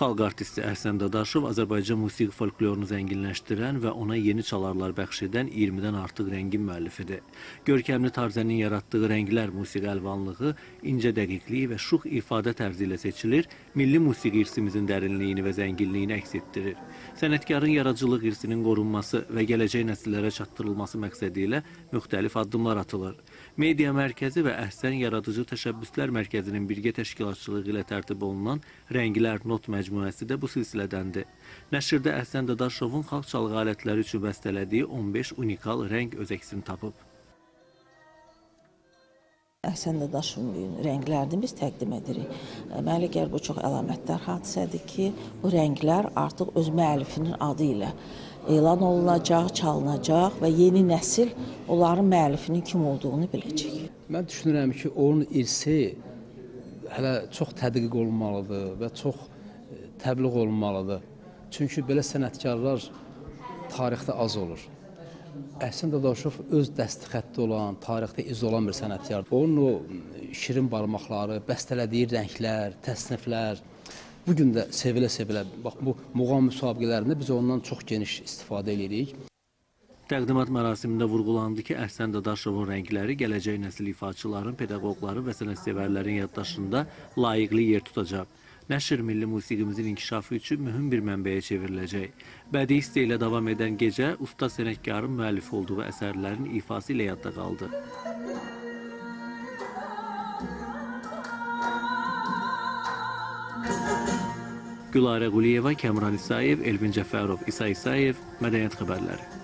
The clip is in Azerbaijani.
Xalq artisti Əhsən Dadaşov Azərbaycan musiqi folklorunu zənginləşdirən və ona yeni çalarlar bəxş edən 20-dən artıq rəngin müəllifidir. Görkəmli Tarzənin yaratdığı rənglər musiqi əlvanlığı, incə dəqiqliyi və şux ifadə tərzi ilə seçilir, milli musiqi irsimizin dərinliyini və zənginliyini əks etdirir. Sənətkarın yaradıcılıq irsinin qorunması və gələcək nəsillərə çatdırılması məqsədi ilə müxtəlif addımlar atılır. Media Mərkəzi və Əhsən Yaradıcı Təşəbbüslər Mərkəzinin birgə təşkilatçılığı ilə tərtib olunan Rənglər Not məcmuəsi də bu silsilədəndir. Nəşrdə Əhsən Dadaşovun xalq çalğı alətləri üçün bəstələdiyi 15 unikal rəng öz əksini tapıb. Əhsən Dadaşovun rənglərini biz təqdim edirik. Mənə gəlir bu çox əlamətdar hadisədir ki, bu rənglər artıq öz müəllifinin adı ilə elan olunacaq, çalınacaq və yeni nəsil onların müəllifinin kim olduğunu biləcək. Mən düşünürəm ki, onun irsi hələ çox tədqiq olunmalıdır və çox təbliğ olunmalıdır. Çünki belə sənətkarlar tarixdə az olur. Əhsən Dadaşov öz dəstixətti olan, tarixdə iz olan bir sənətkardır. Onun o şirin barmaqları, bəstələdiyi rənglər, təsniflər, bugün də sevilə-sevilə, bax bu muğam müsabiqələrində biz ondan çox geniş istifadə edirik. Təqdimat mərasimində vurğulandı ki, Əhsən Dadaşovun rəngləri gələcək nəsil ifaçıların, pedaqoqların və sənətsevərlərin yaddaşında layiqli yer tutacaq. Nəşr milli musiqimizin inkişafı üçün mühüm bir mənbəyə çevriləcək. Bədii istəklə davam edən gecə usta sənətkarın müəllif olduğu əsərlərin ifası ilə yadda qaldı. Gülarə Quliyeva, Kəmran İsayev, Elvin Cəfərov, İsa İsayev, Mədəniyyət xəbərləri.